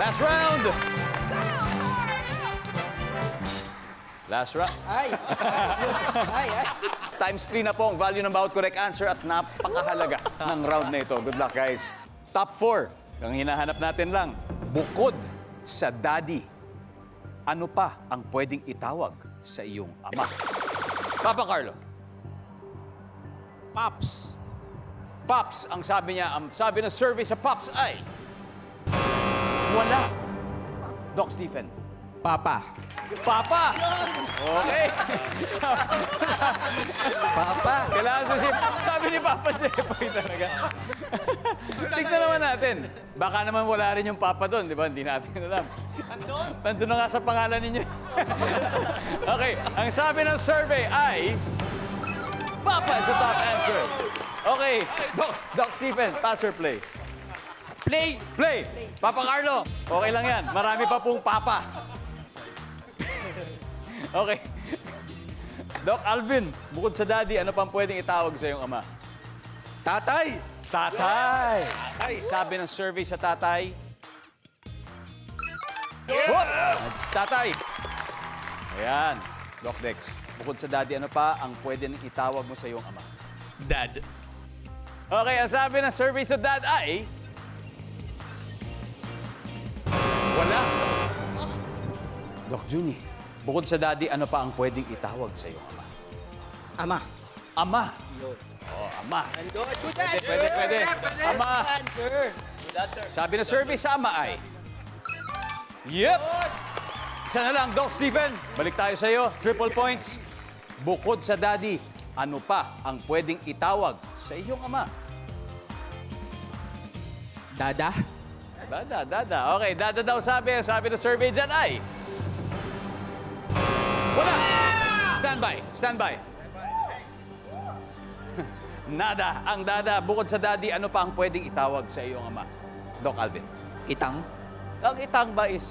Last round! Last round. Ay! Ay! Times 3 na po ang value ng bawat correct answer at napakahalaga ng round na ito. Good luck, guys. Top 4. Ang hinahanap natin lang, bukod sa daddy, ano pa ang pwedeng itawag sa iyong ama? Papa Carlo. Pops! Pops, ang sabi niya, ang sabi ng survey sa Pops ay... Wala. Doc Stephen. Papa! Papa! Okay. Papa! Kailangan ko sabi ni Papa Jepoy talaga. Tignan naman natin. Baka naman wala rin yung Papa doon, di ba? Hindi natin alam. Nandun na nga sa pangalan ninyo. Okay, ang sabi ng survey ay... Papa is the top answer. Okay, Doc Stephen, pass or play? Play! Play! Papa Carlo, okay lang yan. Marami pa pong Papa. Okay. Doc Alvin, bukod sa daddy, ano pang pwedeng itawag sa iyong ama? Tatay! Tatay! Sabi ng survey sa tatay. What? Tatay! Ayan. Doc Dex, bukod sa daddy, ano pa ang pwedeng itawag mo sa iyong ama? Dad! Okay, ang sabi ng survey sa dad ay... Wala. Doc Juni, bukod sa daddy, ano pa ang pwedeng itawag sa iyong ama? Ama! Ama. Oh, ama. Good Pwede. Ama. answer! Sabi ng survey sa ama ay... Yep! Isa na lang, Doc Stephen. Balik tayo sa iyo. Triple points. Bukod sa daddy, ano pa ang pwedeng itawag sa iyong ama? Dada? Dada. Okay, dada daw sabi. Sabi ng survey dyan ay... Wala! Stand by. Nada. Ang dada, bukod sa daddy, ano pa ang pwedeng itawag sa iyong ama? Doc Alvin. Itang? Ang itang ba is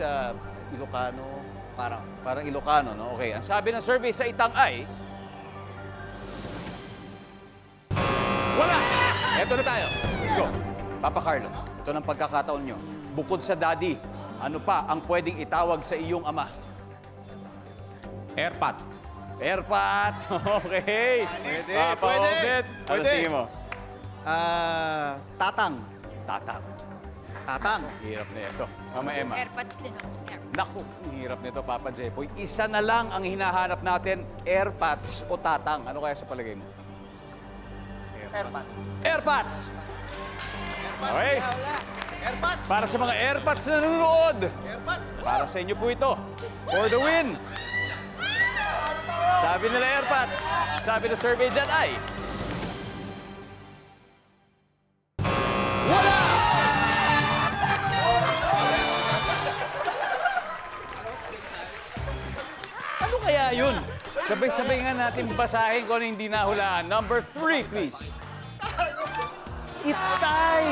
Ilocano? Parang Ilocano, no? Okay. Ang sabi ng survey sa itang ay... Wala! Eto na tayo. Let's go. Papa Carlo, ito ng pagkakataon nyo. Bukod sa daddy, ano pa ang pwedeng itawag sa iyong ama? Airpot. Airpot! Okay. Papa Obet. Ano tingin mo? Tatang. Tatang. Hirap na ito. Mama Emma. Airpods din ako. Naku, ang hirap nito, Papa Jepoy. Isa na lang ang hinahanap natin, airpods o tatang. Ano kaya sa palagay mo? Airpods. Airpods! Okay. Airpods! Para sa mga airpods na nanonood, Airpods! para sa inyo po ito. For the win! Sabi nila airpods. Sabi ng survey dyan ay... Wala! Ano kaya yun? Sabay-sabay nga natin basahin kung ano hindi nahulaan. Number 3, please. Itay!